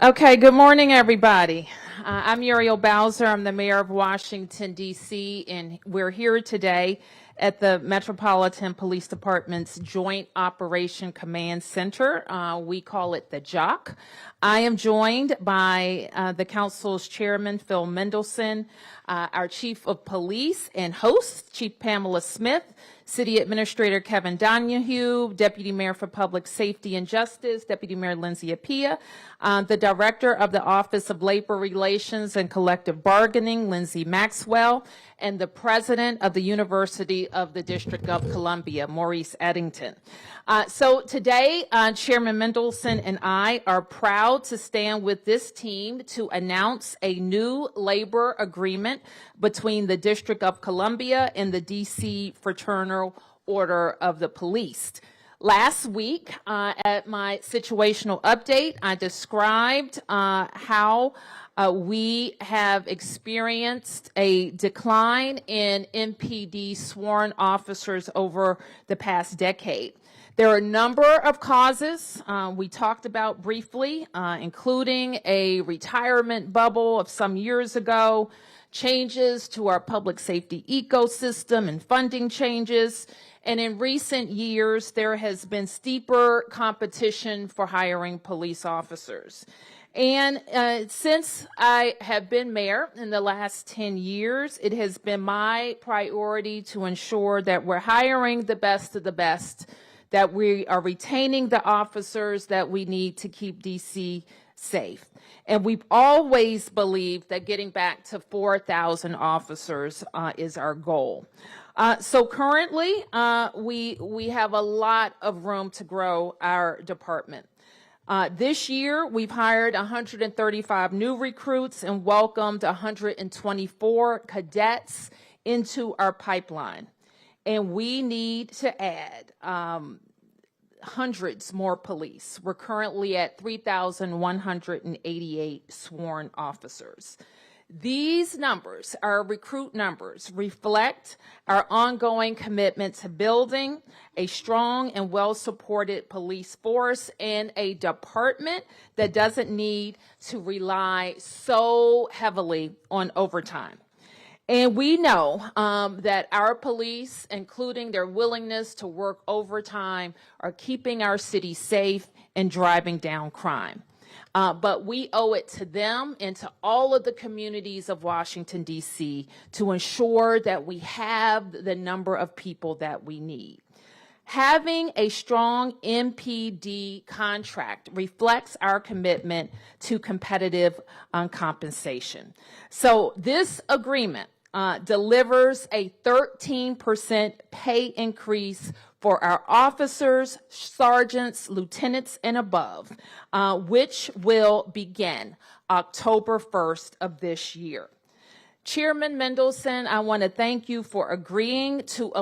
Okay, good morning, everybody. I'm Muriel Bowser. I'm the mayor of Washington, D.C., and we're here today at the Metropolitan Police Department's Joint Operation Command Center. We call it the JOC. I am joined by the council's chairman, Phil Mendelson, our chief of police and host, Chief Pamela Smith, City Administrator Kevin Donahue, Deputy Mayor for Public Safety and Justice, Deputy Mayor Lindsay Appiah, the Director of the Office of Labor Relations and Collective Bargaining, Lindsay Maxwell, and the President of the University of the District of Columbia, Maurice Eddington. So today, Chairman Mendelson and I are proud to stand with this team to announce a new labor agreement between the District of Columbia and the D.C. Fraternal Order of the Police. Last week, at my situational update, I described how we have experienced a decline in MPD sworn officers over the past decade. There are a number of causes we talked about briefly, including a retirement bubble of some years ago, changes to our public safety ecosystem and funding changes. And in recent years, there has been steeper competition for hiring police officers. And since I have been mayor in the last 10 years, it has been my priority to ensure that we're hiring the best of the best, that we are retaining the officers that we need to keep DC safe. And we've always believed that getting back to 4,000 officers is our goal. So currently, we have a lot of room to grow our department. This year, we've hired 135 new recruits and welcomed 124 cadets into our pipeline. And we need to add hundreds more police. We're currently at 3,188 sworn officers. These numbers, our recruit numbers, reflect our ongoing commitment to building a strong and well-supported police force and a department that doesn't need to rely so heavily on overtime. And we know that our police, including their willingness to work overtime, are keeping our city safe and driving down crime. But we owe it to them and to all of the communities of Washington, D.C. to ensure that we have the number of people that we need. Having a strong MPD contract reflects our commitment to competitive compensation. So this agreement delivers a 13% pay increase for our officers, sergeants, lieutenants, and above, which will begin October 1st of this year. Chairman Mendelson, I want to thank you for agreeing to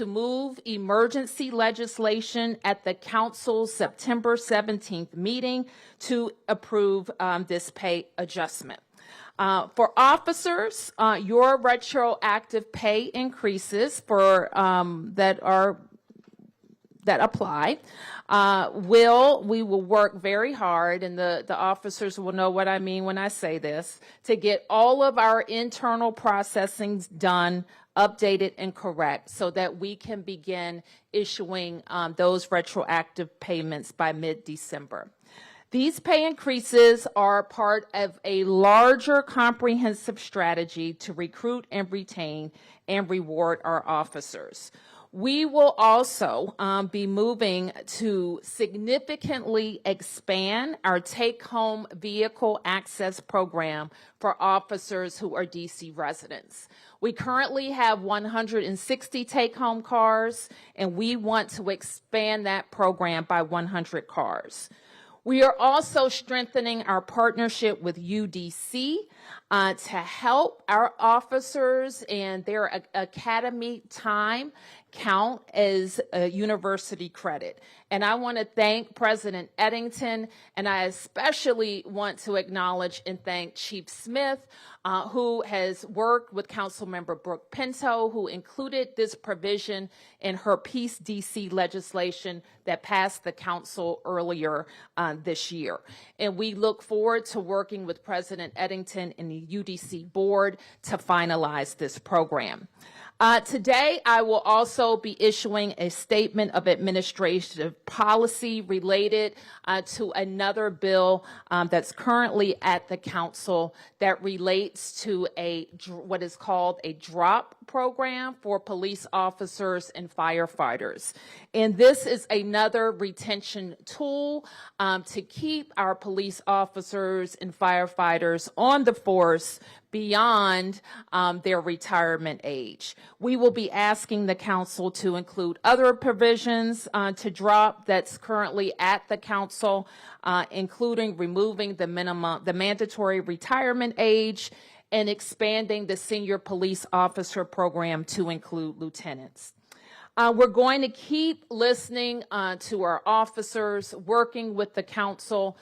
move emergency legislation at the council's September 17th meeting to approve this pay adjustment. For officers, your retroactive pay increases for that apply we will work very hard, and the officers will know what I mean when I say this, to get all of our internal processing done, updated, and correct so that we can begin issuing those retroactive payments by mid-December. These pay increases are part of a larger comprehensive strategy to recruit and retain and reward our officers. We will also be moving to significantly expand our take-home vehicle access program for officers who are DC residents. We currently have 160 take-home cars, and we want to expand that program by 100 cars. We are also strengthening our partnership with UDC to help our officers and their academy time count as a university credit. And I want to thank President Eddington, and I especially want to acknowledge and thank Chief Smith, who has worked with Councilmember Brooke Pinto, who included this provision in her Peace DC legislation that passed the council earlier this year. And we look forward to working with President Eddington and the UDC board to finalize this program. Today, I will also be issuing a statement of administrative policy related to another bill that's currently at the council that relates to what is called a drop program for police officers and firefighters. And this is another retention tool to keep our police officers and firefighters on the force beyond their retirement age. We will be asking the council to include other provisions to drop that's currently at the council, including removing the mandatory retirement age and expanding the senior police officer program to include lieutenants. We're going to keep listening to our officers, working with the council.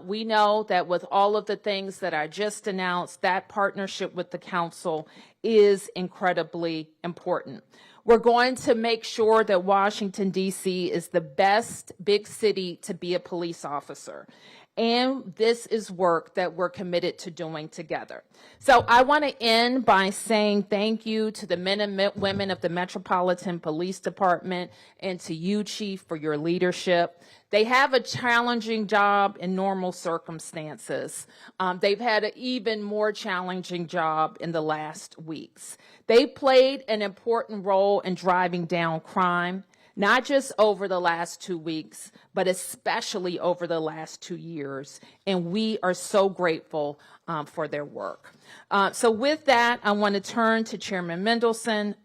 We know that with all of the things that I just announced, that partnership with the council is incredibly important. We're going to make sure that Washington, D.C. is the best big city to be a police officer. And this is work that we're committed to doing together. So I want to end by saying thank you to the men and women of the Metropolitan Police Department and to you, Chief, for your leadership. They have a challenging job in normal circumstances. They've had an even more challenging job in the last weeks. They played an important role in driving down crime, not just over the last 2 weeks, but especially over the last 2 years. And we are so grateful for their work. So with that, I want to turn to Chairman Mendelson,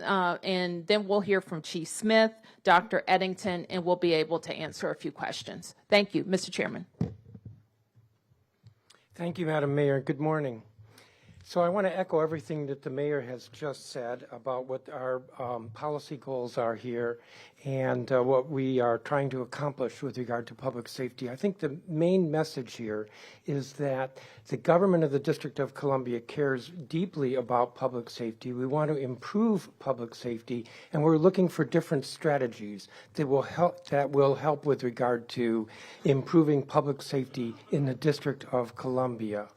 and then we'll hear from Chief Smith, Dr. Eddington, and we'll be able to answer a few questions. Thank you, Mr. Chairman. Thank you, Madam Mayor. Good morning. So I want to echo everything that the mayor has just said about what our policy goals are here and what we are trying to accomplish with regard to public safety. I think the main message here is that the government of the District of Columbia cares deeply about public safety. We want to improve public safety, and we're looking for different strategies that will help with regard to improving public safety in the District of Columbia.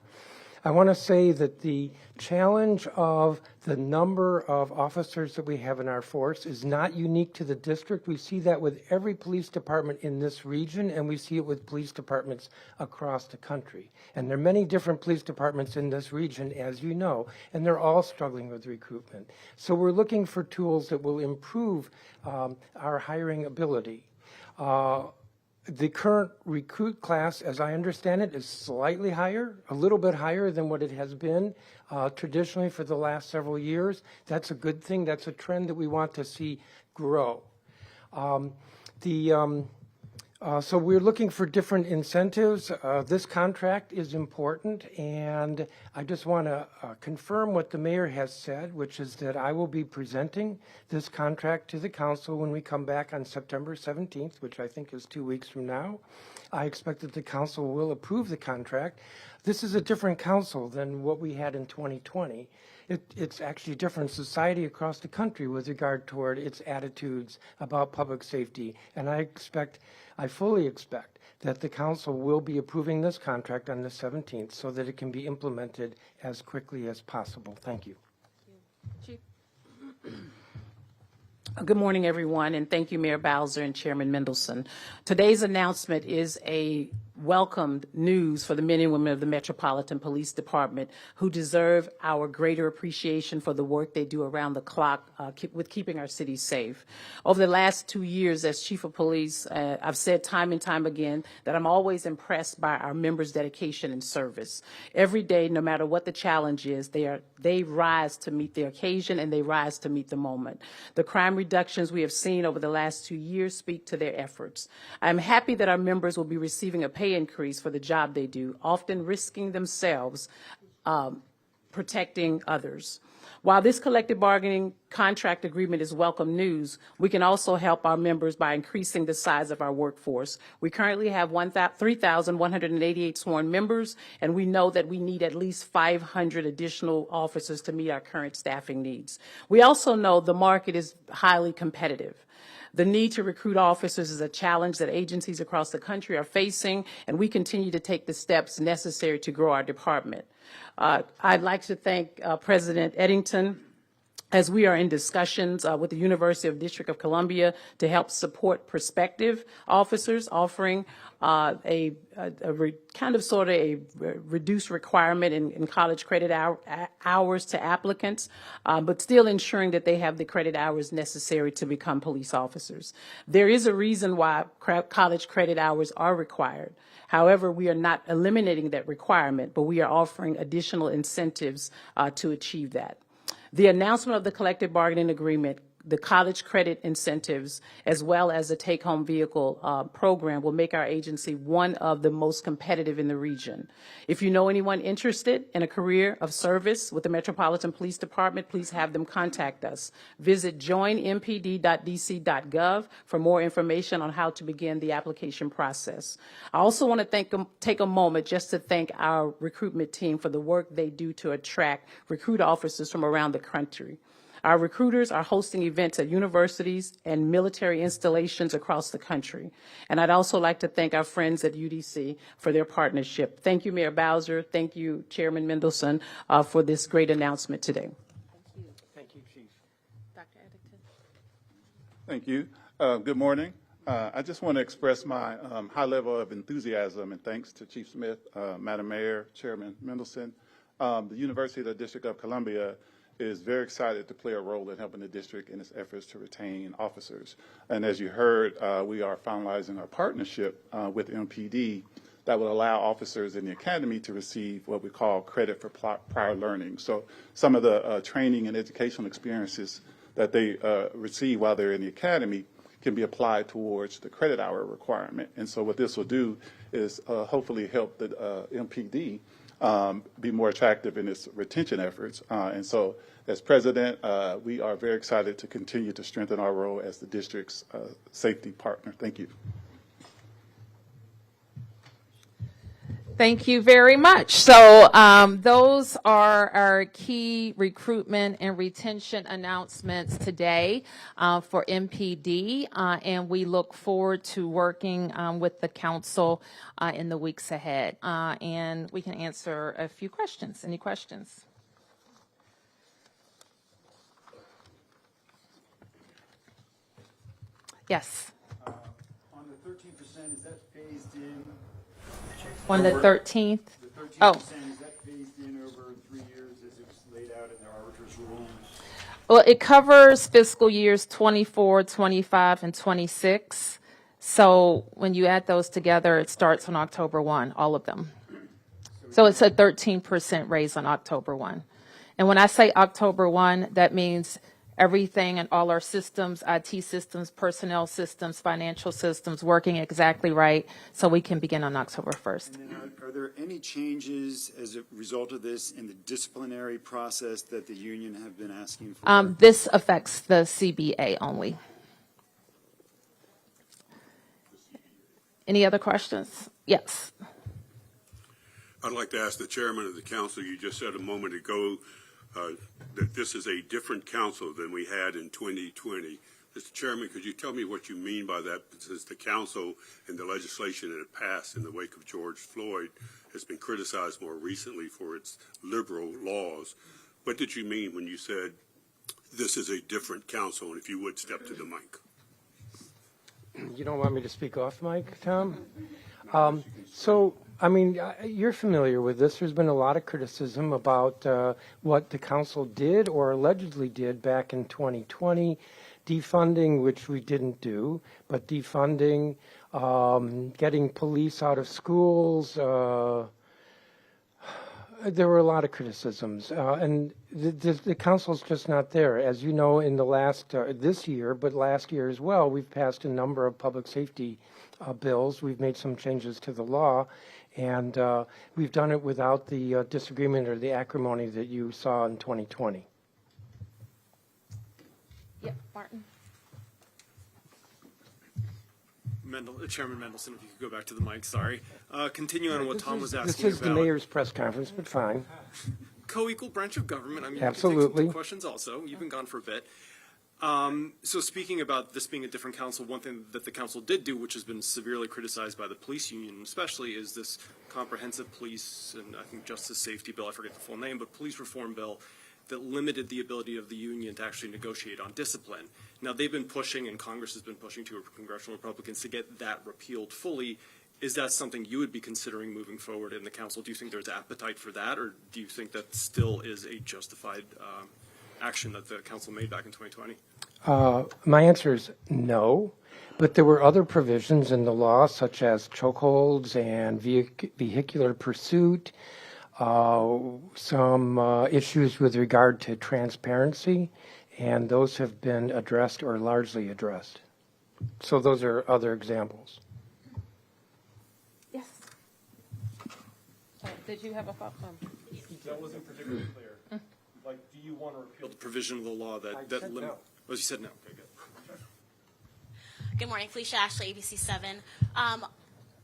I want to say that the challenge of the number of officers that we have in our force is not unique to the district. We see that with every police department in this region, and we see it with police departments across the country. And there are many different police departments in this region, as you know, and they're all struggling with recruitment. So we're looking for tools that will improve our hiring ability. The current recruit class, as I understand it, is slightly higher, a little bit higher than what it has been traditionally for the last several years. That's a good thing. That's a trend that we want to see grow. So we're looking for different incentives. This contract is important, and I just want to confirm what the mayor has said, which is that I will be presenting this contract to the council when we come back on September 17th, which I think is 2 weeks from now. I expect that the council will approve the contract. This is a different council than what we had in 2020. It's actually a different society across the country with regard toward its attitudes about public safety. And I fully expect that the council will be approving this contract on the 17th so that it can be implemented as quickly as possible. Thank you. Chief. Good morning, everyone, and thank you, Mayor Bowser and Chairman Mendelson. Today's announcement is a welcomed news for the men and women of the Metropolitan Police Department who deserve our greater appreciation for the work they do around the clock with keeping our city safe. Over the last 2 years as Chief of Police, I've said time and time again that I'm always impressed by our members' dedication and service. Every day, no matter what the challenge is, they rise to meet the occasion and they rise to meet the moment. The crime reductions we have seen over the last 2 years speak to their efforts. I'm happy that our members will be receiving a pay increase for the job they do, often risking themselves, protecting others. While this collective bargaining contract agreement is welcome news, we can also help our members by increasing the size of our workforce. We currently have 3,188 sworn members, and we know that we need at least 500 additional officers to meet our current staffing needs. We also know the market is highly competitive. The need to recruit officers is a challenge that agencies across the country are facing, and we continue to take the steps necessary to grow our department. I'd like to thank President Eddington, as we are in discussions with the University of District of Columbia to help support prospective officers, offering a reduced requirement in college credit hours to applicants, but still ensuring that they have the credit hours necessary to become police officers. There is a reason why college credit hours are required. However, we are not eliminating that requirement, but we are offering additional incentives to achieve that. The announcement of the collective bargaining agreement, the college credit incentives, as well as the take-home vehicle program will make our agency one of the most competitive in the region. If you know anyone interested in a career of service with the Metropolitan Police Department, please have them contact us. Visit joinmpd.dc.gov for more information on how to begin the application process. I also want to take a moment just to thank our recruitment team for the work they do to recruit officers from around the country. Our recruiters are hosting events at universities and military installations across the country. And I'd also like to thank our friends at UDC for their partnership. Thank you, Mayor Bowser. Thank you, Chairman Mendelson, for this great announcement today. Thank you, Chief. Dr. Eddington. Thank you. Good morning. I just want to express my high level of enthusiasm and thanks to Chief Smith, Madam Mayor, Chairman Mendelson. The University of the District of Columbia is very excited to play a role in helping the district in its efforts to retain officers. And as you heard, we are finalizing our partnership with MPD that will allow officers in the academy to receive what we call credit for prior learning. So some of the training and educational experiences that they receive while they're in the academy can be applied towards the credit hour requirement. And so what this will do is hopefully help the MPD be more attractive in its retention efforts. And so as president, we are very excited to continue to strengthen our role as the district's safety partner. Thank you. Thank you very much. So those are our key recruitment and retention announcements today for MPD, and we look forward to working with the council in the weeks ahead. And we can answer a few questions. Any questions? Yes. On the 13%, is that phased in? On the 13th? The 13%, Oh. is that phased in over 3 years as it's laid out in the arbiter's rule? Well, it covers fiscal years 24, 25, and 26. So when you add those together, it starts on October 1, all of them. So it's a 13% raise on October 1. And when I say October 1, that means everything and all our systems, IT systems, personnel systems, financial systems working exactly right so we can begin on October 1st. And then are there any changes as a result of this in the disciplinary process that the union have been asking for? This affects the CBA only. Any other questions? Yes. I'd like to ask the chairman of the council, you just said a moment ago that this is a different council than we had in 2020. Mr. Chairman, could you tell me what you mean by that? Since the council and the legislation that it passed in the wake of George Floyd has been criticized more recently for its liberal laws. What did you mean when you said this is a different council? And if you would step to the mic. You don't want me to speak off mic, Tom? You're familiar with this. There's been a lot of criticism about what the council did or allegedly did back in 2020, defunding, which we didn't do, but defunding, getting police out of schools. There were a lot of criticisms, and the council's just not there. As you know, in the last, this year, but last year as well, we've passed a number of public safety bills. We've made some changes to the law, and we've done it without the disagreement or the acrimony that you saw in 2020. Yeah, Martin. Chairman Mendelson, if you could go back to the mic, sorry. Continuing on what Tom was asking This is the about. mayor's press conference, but fine. Co-equal branch of government. I mean, Absolutely. You can take some questions also. You've been gone for a bit. So speaking about this being a different council, one thing that the council did do, which has been severely criticized by the police union especially, is this comprehensive police and I think justice safety bill, I forget the full name, but police reform bill that limited the ability of the union to actually negotiate on discipline. Now, they've been pushing, and Congress has been pushing to congressional Republicans to get that repealed fully. Is that something you would be considering moving forward in the council? Do you think there's appetite for that, or do you think that still is a justified action that the council made back in 2020? My answer is no, but there were other provisions in the law, such as chokeholds and vehicular pursuit, some issues with regard to transparency, and those have been addressed or largely addressed. So those are other examples. Yes. Did you have a thought? That wasn't particularly clear. Like, do you want to repeal the provision of the law that said limits? no. Oh, you said no. Okay, good. Good morning, Felicia Ashley, ABC7.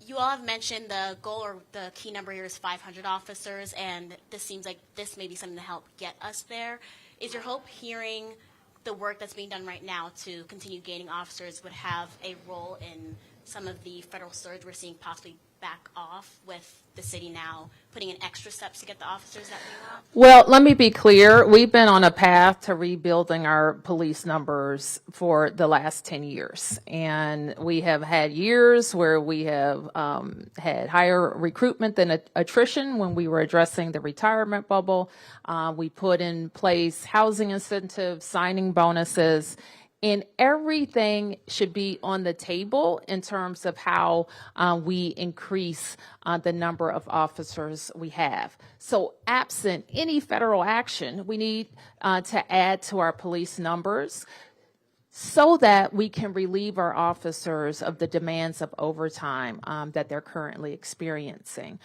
You all have mentioned the goal or the key number here is 500 officers, and this seems like this may be something to help get us there. Is your hope hearing the work that's being done right now to continue gaining officers would have a role in some of the federal surge we're seeing possibly back off with the city now putting in extra steps to get the officers that we want? Well, let me be clear. We've been on a path to rebuilding our police numbers for the last 10 years. And we have had years where we have had higher recruitment than attrition when we were addressing the retirement bubble. We put in place housing incentives, signing bonuses, and everything should be on the table in terms of how we increase the number of officers we have. So absent any federal action, we need to add to our police numbers so that we can relieve our officers of the demands of overtime that they're currently experiencing.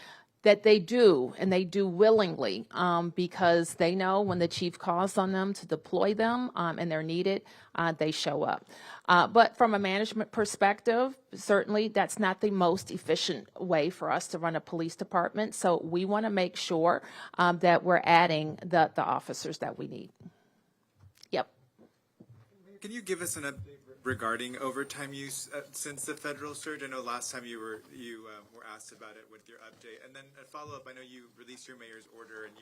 That they do, and they do willingly, because they know when the chief calls on them to deploy them and they're needed, they show up. But from a management perspective, certainly that's not the most efficient way for us to run a police department. So we want to make sure that we're adding the officers that we need. Yep. Can you give us an update regarding overtime use since the federal surge? I know last time you were asked about it with your update. And then a follow-up, I know you released your mayor's order, and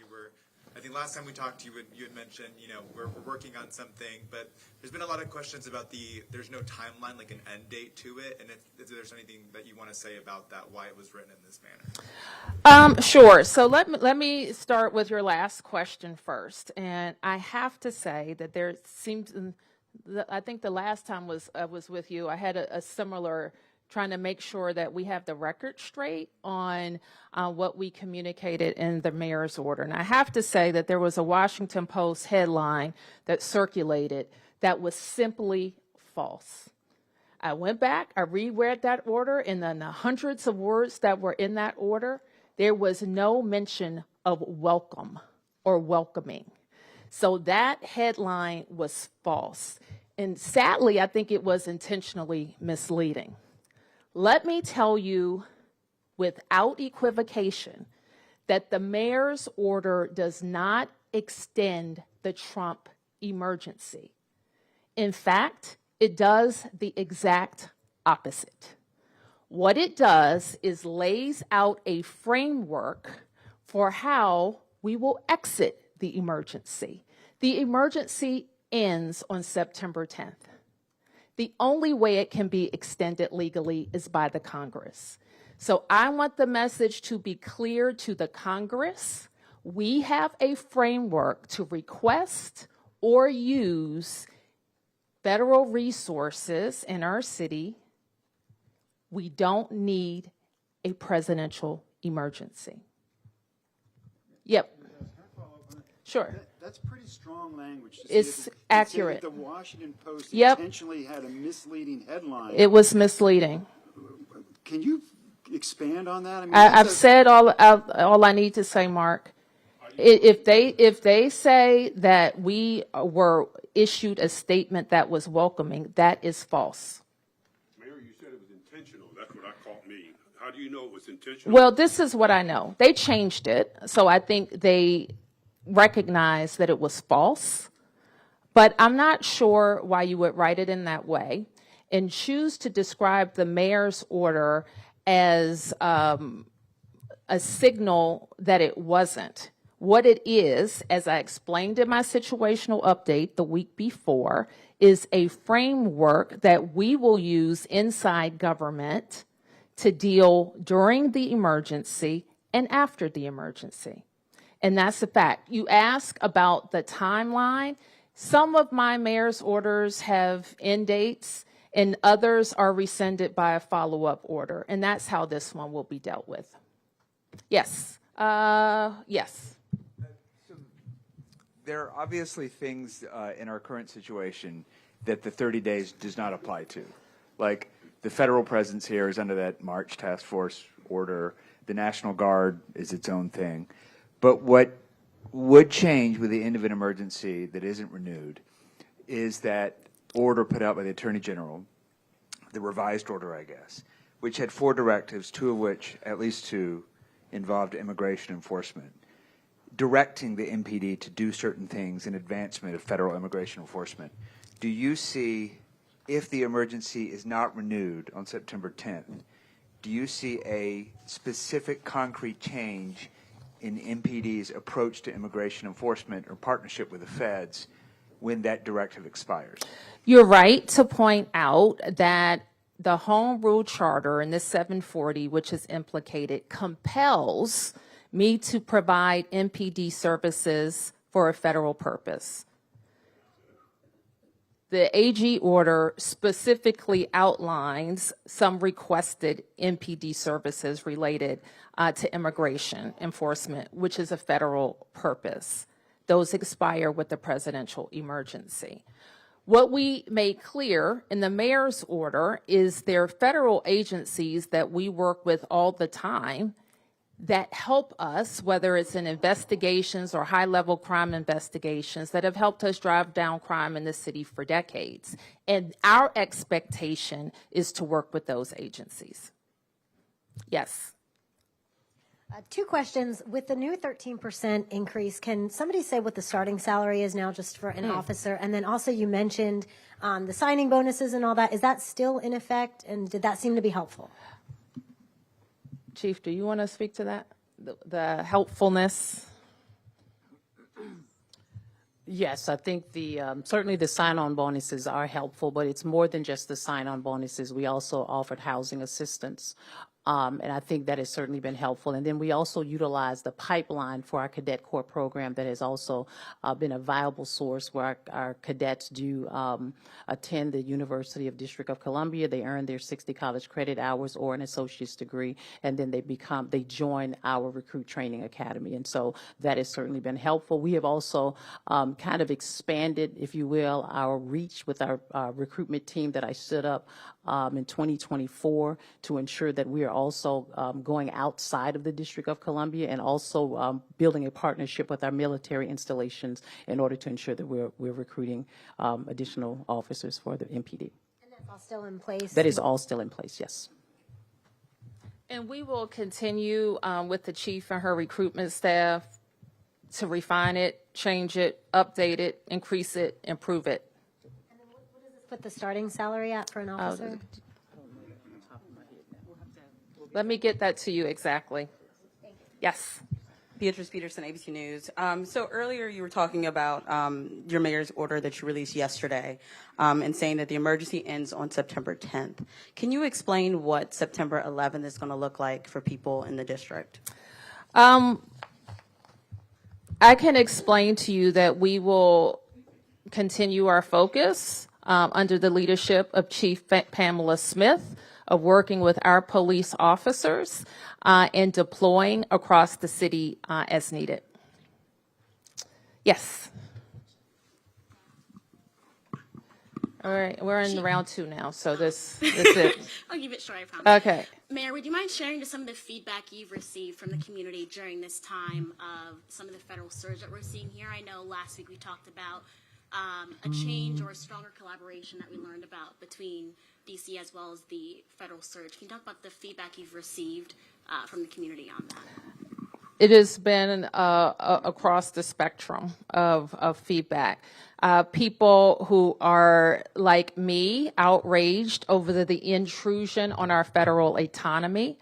I think last time we talked to you, you had mentioned, we're working on something, but there's been a lot of questions about there's no timeline, like an end date to it, and if there's anything that you want to say about that, why it was written in this manner. Sure. So let me start with your last question first. And I have to say that there seems, I think the last time I was with you, I had a similar trying to make sure that we have the record straight on what we communicated in the mayor's order. And I have to say that there was a Washington Post headline that circulated that was simply false. I went back, I reread that order, and then the hundreds of words that were in that order, there was no mention of welcome or welcoming. So that headline was false. And sadly, I think it was intentionally misleading. Let me tell you without equivocation that the mayor's order does not extend the Trump emergency. In fact, it does the exact opposite. What it does is lays out a framework for how we will exit the emergency. The emergency ends on September 10th. The only way it can be extended legally is by the Congress. So I want the message to be clear to the Congress. We have a framework to request or use federal resources in our city. We don't need a presidential emergency. Yep. Sure. That's pretty strong language. It's accurate. The Washington Post Yep. intentionally had a misleading headline. It was misleading. Can you expand on that? I mean, I've said all I need to say, Mark. If they say that we were issued a statement that was welcoming, that is false. Mayor, you said it was intentional. That's what I caught me. How do you know it was intentional? Well, this is what I know. They changed it, so I think they recognized that it was false. But I'm not sure why you would write it in that way and choose to describe the mayor's order as a signal that it wasn't. What it is, as I explained in my situational update the week before, is a framework that we will use inside government to deal during the emergency and after the emergency. And that's the fact. You ask about the timeline. Some of my mayor's orders have end dates, and others are rescinded by a follow-up order. And that's how this one will be dealt with. Yes. Yes. There are obviously things in our current situation that the 30 days does not apply to. Like the federal presence here is under that March task force order. The National Guard is its own thing. But what would change with the end of an emergency that isn't renewed is that order put out by the Attorney General, the revised order, I guess, which had 4 directives, 2 of which, at least 2, involved immigration enforcement, directing the MPD to do certain things in advancement of federal immigration enforcement. Do you see, if the emergency is not renewed on September 10th, do you see a specific concrete change in MPD's approach to immigration enforcement or partnership with the feds when that directive expires? You're right to point out that the Home Rule Charter in this 740, which is implicated, compels me to provide MPD services for a federal purpose. The AG order specifically outlines some requested MPD services related to immigration enforcement, which is a federal purpose. Those expire with the presidential emergency. What we made clear in the mayor's order is there are federal agencies that we work with all the time that help us, whether it's in investigations or high-level crime investigations, that have helped us drive down crime in the city for decades. And our expectation is to work with those agencies. Yes. 2 questions. With the new 13% increase, can somebody say what the starting salary is now just for an officer? And then also you mentioned the signing bonuses and all that. Is that still in effect? And did that seem to be helpful? Chief, do you want to speak to that? The helpfulness? Yes, I think the certainly the sign-on bonuses are helpful, but it's more than just the sign-on bonuses. We also offered housing assistance. And I think that has certainly been helpful. And then we also utilize the pipeline for our Cadet Corps program that has also been a viable source where our cadets do attend the University of District of Columbia. They earn their 60 college credit hours or an associate's degree, and then they join our recruit training academy. And so that has certainly been helpful. We have also kind of expanded, if you will, our reach with our recruitment team that I stood up in 2024 to ensure that we are also going outside of the District of Columbia and also building a partnership with our military installations in order to ensure that we're recruiting additional officers for the MPD. And that's all still in place? That is all still in place, yes. And we will continue with the chief and her recruitment staff to refine it, change it, update it, increase it, improve it. And then what does this put the starting salary at for an officer? Let me get that to you exactly. Yes. Beatrice Peterson, ABC News. So earlier you were talking about your mayor's order that you released yesterday and saying that the emergency ends on September 10th. Can you explain what September 11th is going to look like for people in the district? I can explain to you that we will continue our focus under the leadership of Chief Pamela Smith of working with our police officers and deploying across the city as needed. Yes. All right, we're in round 2 now, so this is it. I'll keep it short, I promise. Okay. Mayor, would you mind sharing just some of the feedback you've received from the community during this time of some of the federal surge that we're seeing here? I know last week we talked about a change or a stronger collaboration that we learned about between DC as well as the federal surge. Can you talk about the feedback you've received from the community on that? It has been across the spectrum of feedback. People who are, like me, outraged over the intrusion on our federal autonomy.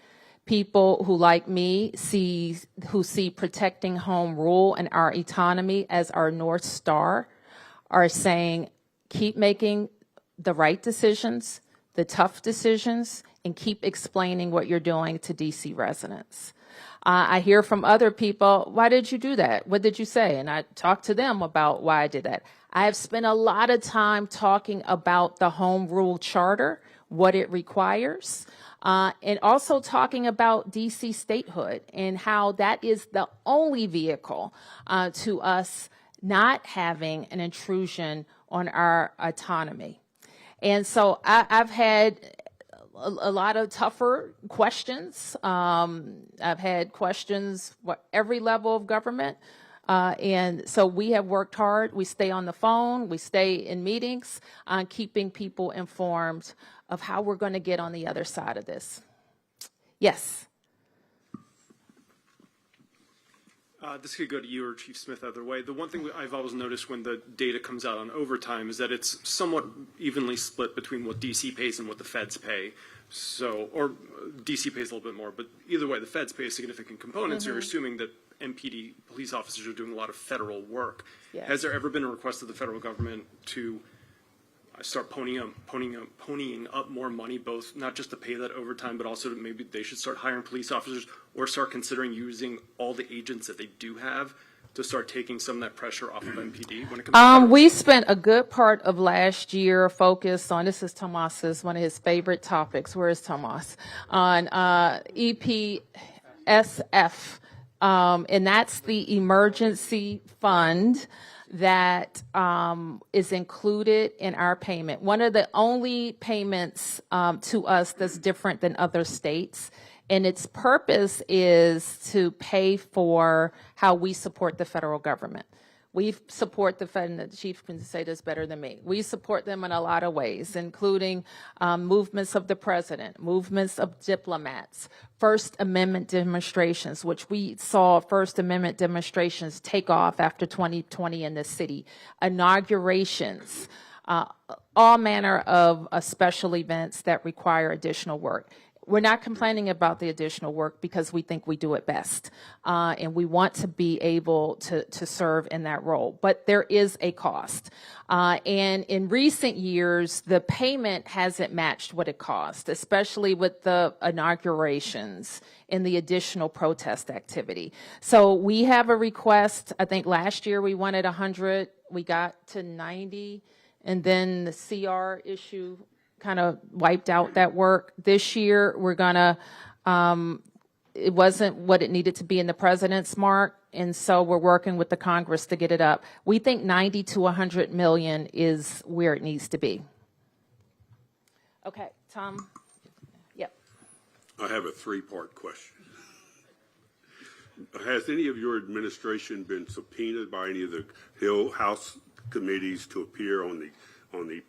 People who, like me, see protecting home rule and our autonomy as our North Star are saying, keep making the right decisions, the tough decisions, and keep explaining what you're doing to DC residents. I hear from other people, why did you do that? What did you say? And I talk to them about why I did that. I have spent a lot of time talking about the Home Rule Charter, what it requires, and also talking about DC statehood and how that is the only vehicle to us not having an intrusion on our autonomy. And so I've had a lot of tougher questions. I've had questions every level of government. And so we have worked hard. We stay on the phone. We stay in meetings on keeping people informed of how we're going to get on the other side of this. Yes. This could go to you or Chief Smith either way. The one thing I've always noticed when the data comes out on overtime is that it's somewhat evenly split between what DC pays and what the feds pay. So, or DC pays a little bit more, but either way, the feds pay a significant component. So you're assuming that MPD police officers are doing a lot of federal work. Yes. Has there ever been a request of the federal government to start ponying up more money, both not just to pay that overtime, but also to maybe they should start hiring police officers or start considering using all the agents that they do have to start taking some of that pressure off of MPD when it comes to we spent a good part of last year focused on, this is Tomas's, one of his favorite topics. Where is Tomas? On EPSF. And that's the emergency fund that is included in our payment. One of the only payments to us that's different than other states, and its purpose is to pay for how we support the federal government. We support the Fed, and the chief can say this better than me. We support them in a lot of ways, including movements of the president, movements of diplomats, First Amendment demonstrations, which we saw First Amendment demonstrations take off after 2020 in this city, inaugurations, all manner of special events that require additional work. We're not complaining about the additional work because we think we do it best, and we want to be able to serve in that role. But there is a cost, and in recent years, the payment hasn't matched what it cost, especially with the inaugurations and the additional protest activity. So we have a request. I think last year we wanted 100, we got to 90, and then the CR issue kind of wiped out that work. This year, we're gonna, it wasn't what it needed to be in the president's mark, and so we're working with the Congress to get it up. We think 90 to 100 million is where it needs to be. Okay, Tom? Yep. I have a three-part question. Has any of your administration been subpoenaed by any of the Hill House committees to appear on the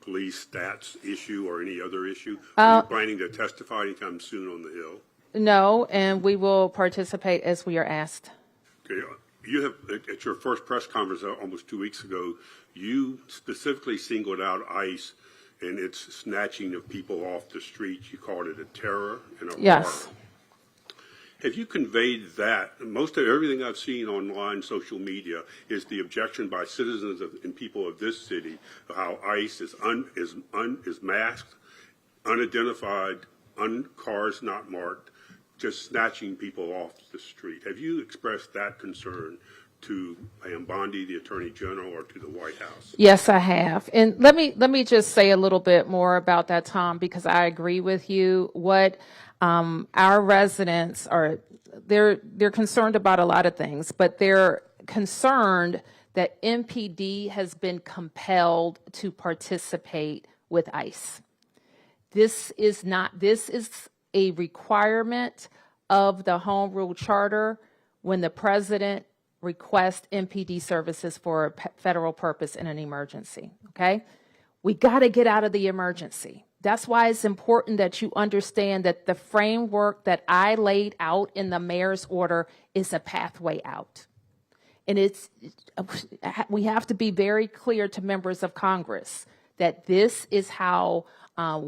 police stats issue or any other issue? Are you planning to testify anytime soon on the Hill? No, and we will participate as we are asked. Okay. You have, at your first press conference almost 2 weeks ago, you specifically singled out ICE and its snatching of people off the streets. You called it a terror and a Yes. horror. Have you conveyed that? Most of everything I've seen online, social media, is the objection by citizens and people of this city of how ICE is masked, unidentified, cars not marked, just snatching people off the street. Have you expressed that concern to Bondi, the Attorney General, or to the White House? Yes, I have. And let me just say a little bit more about that, Tom, because I agree with you. What our residents are, they're concerned about a lot of things, but they're concerned that MPD has been compelled to participate with ICE. This is a requirement of the Home Rule Charter when the president requests MPD services for a federal purpose in an emergency, okay? We got to get out of the emergency. That's why it's important that you understand that the framework that I laid out in the mayor's order is a pathway out. And we have to be very clear to members of Congress that this is how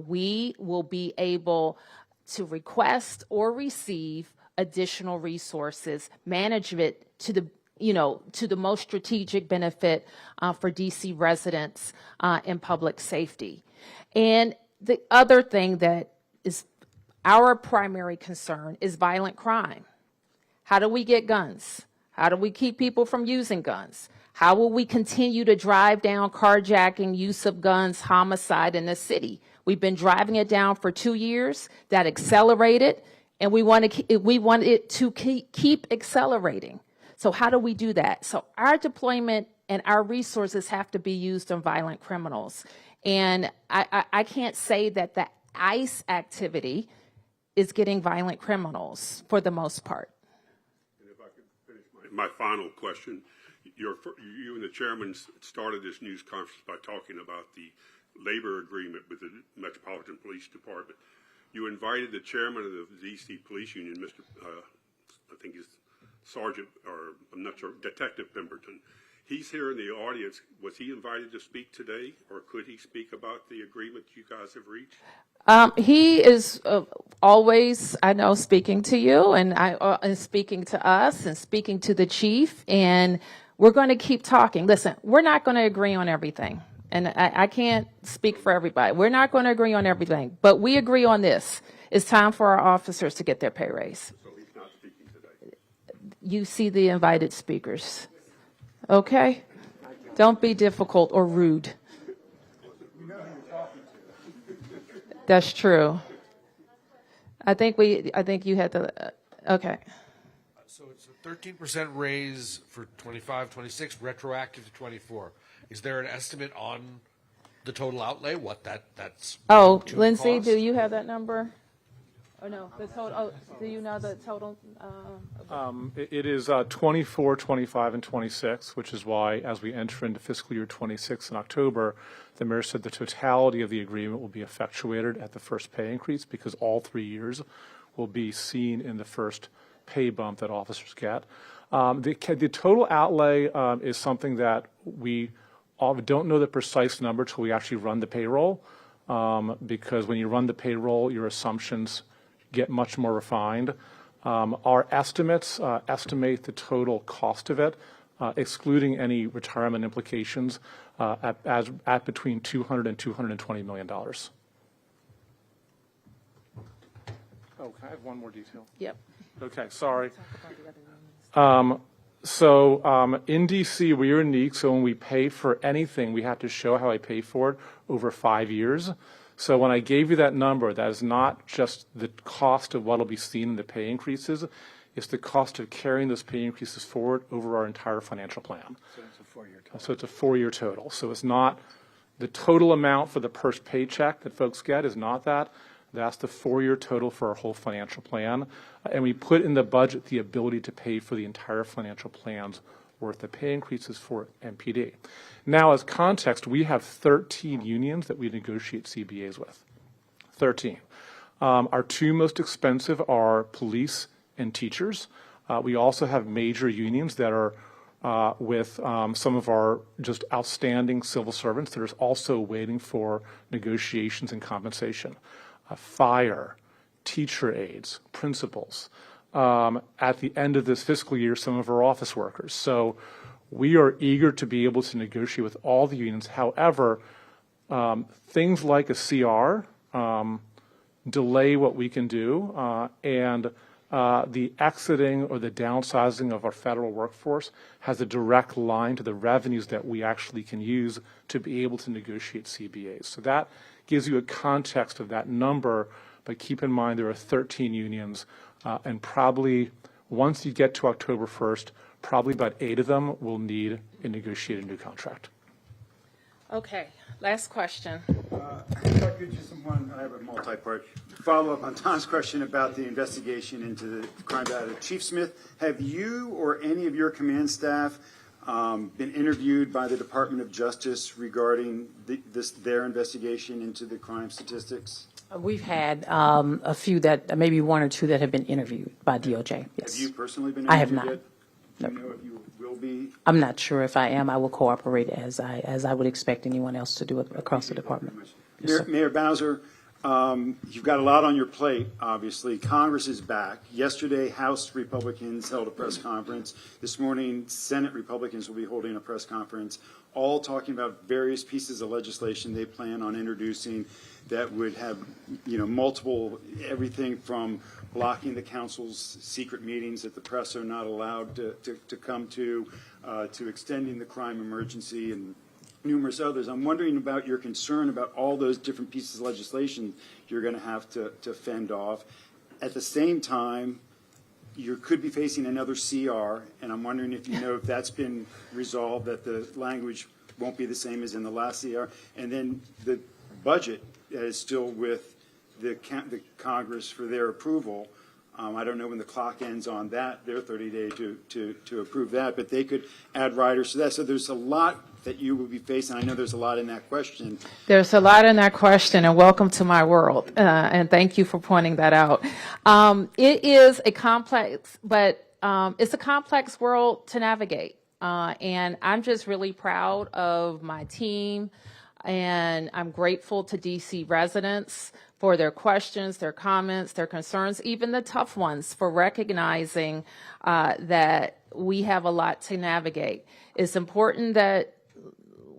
we will be able to request or receive additional resources, management to the most strategic benefit for DC residents and public safety. And the other thing that is our primary concern is violent crime. How do we get guns? How do we keep people from using guns? How will we continue to drive down carjacking, use of guns, homicide in the city? We've been driving it down for 2 years. That accelerated, and we want it to keep accelerating. So how do we do that? So our deployment and our resources have to be used on violent criminals. And I can't say that the ICE activity is getting violent criminals for the most part. And if I could finish my final question. You and the chairman started this news conference by talking about the labor agreement with the Metropolitan Police Department. You invited the chairman of the DC Police Union, Mr. I think he's Sergeant, or I'm not sure, Detective Pemberton. He's here in the audience. Was he invited to speak today, or could he speak about the agreement you guys have reached? He is always, I know, speaking to you and speaking to us and speaking to the chief, and we're going to keep talking. Listen, we're not going to agree on everything, and I can't speak for everybody. We're not going to agree on everything, but we agree on this. It's time for our officers to get their pay raise. So he's not speaking today. You see the invited speakers. Okay? Don't be difficult or rude. That's true. I think you had the, okay. So it's a 13% raise for 25, 26, retroactive to 24. Is there an estimate on the total outlay, what that's Oh, to Lindsay, cost? do you have that number? Oh, no, the total, do you know the total? It is 24, 25, and 26, which is why, as we enter into fiscal year 26 in October, the mayor said the totality of the agreement will be effectuated at the first pay increase, because all 3 years will be seen in the first pay bump that officers get. The total outlay is something that we don't know the precise number till we actually run the payroll, because when you run the payroll, your assumptions get much more refined. Our estimates estimate the total cost of it, excluding any retirement implications, at between $200 and $220 million. Oh, can I have one more detail? Yep. Okay, sorry. In DC, we are unique, so when we pay for anything, we have to show how I pay for it over 5 years. So when I gave you that number, that is not just the cost of what will be seen in the pay increases, it's the cost of carrying those pay increases forward over our entire financial plan. So it's a 4-year total. So it's a 4-year total. So it's not the total amount for the first paycheck that folks get is not that. That's the 4-year total for our whole financial plan. And we put in the budget the ability to pay for the entire financial plan's worth of pay increases for MPD. Now, as context, we have 13 unions that we negotiate CBAs with. 13. Our two most expensive are police and teachers. We also have major unions that are with some of our just outstanding civil servants that are also waiting for negotiations and compensation. Fire, teacher aides, principals. At the end of this fiscal year, some of our office workers. So we are eager to be able to negotiate with all the unions. However, things like a CR delay what we can do, and the exiting or the downsizing of our federal workforce has a direct line to the revenues that we actually can use to be able to negotiate CBAs. So that gives you a context of that number, but keep in mind there are 13 unions, and probably once you get to October 1st, probably about 8 of them will need a negotiated new contract. Okay, last question. If I could just I have a multi-part follow-up on Tom's question about the investigation into the crime data. Chief Smith, have you or any of your command staff been interviewed by the Department of Justice regarding their investigation into the crime statistics? We've had a few that, maybe one or two that have been interviewed by DOJ. Yes. Have you personally been interviewed I have not. yet? Do you know if you will be? I'm not sure if I am. I will cooperate as I would expect anyone else to do it across the department. Mayor Bowser, you've got a lot on your plate, obviously. Congress is back. Yesterday, House Republicans held a press conference. This morning, Senate Republicans will be holding a press conference, all talking about various pieces of legislation they plan on introducing that would have, multiple, everything from blocking the council's secret meetings that the press are not allowed to come to extending the crime emergency and numerous others. I'm wondering about your concern about all those different pieces of legislation you're going to have to fend off. At the same time, you could be facing another CR, and I'm wondering if you know if that's been resolved, that the language won't be the same as in the last CR. And then the budget is still with the Congress for their approval. I don't know when the clock ends on that, their 30-day to approve that, but they could add riders to that. So there's a lot that you will be facing. I know there's a lot in that question. There's a lot in that question, and welcome to my world, and thank you for pointing that out. It is a complex, but it's a complex world to navigate, and I'm just really proud of my team, and I'm grateful to DC residents for their questions, their comments, their concerns, even the tough ones, for recognizing that we have a lot to navigate. It's important that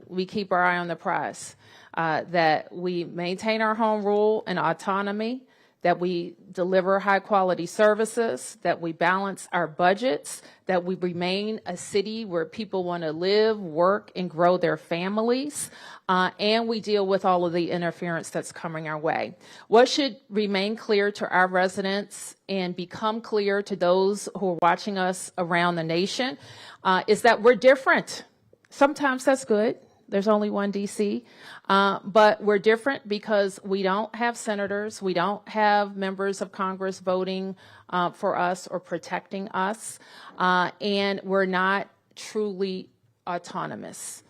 we keep our eye on the prize, that we maintain our home rule and autonomy, that we deliver high-quality services, that we balance our budgets, that we remain a city where people want to live, work, and grow their families, and we deal with all of the interference that's coming our way. What should remain clear to our residents and become clear to those who are watching us around the nation is that we're different. Sometimes that's good. There's only one DC, but we're different because we don't have senators, we don't have members of Congress voting for us or protecting us, and we're not truly autonomous.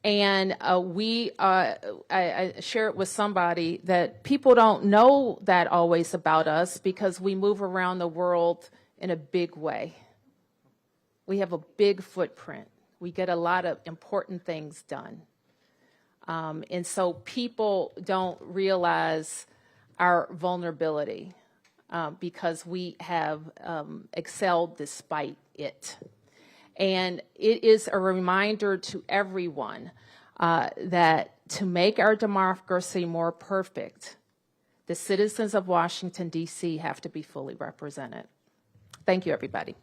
And I share it with somebody that people don't know that always about us because we move around the world in a big way. We have a big footprint. We get a lot of important things done. And so people don't realize our vulnerability because we have excelled despite it. And it is a reminder to everyone that to make our democracy more perfect, the citizens of Washington, D.C. have to be fully represented. Thank you, everybody.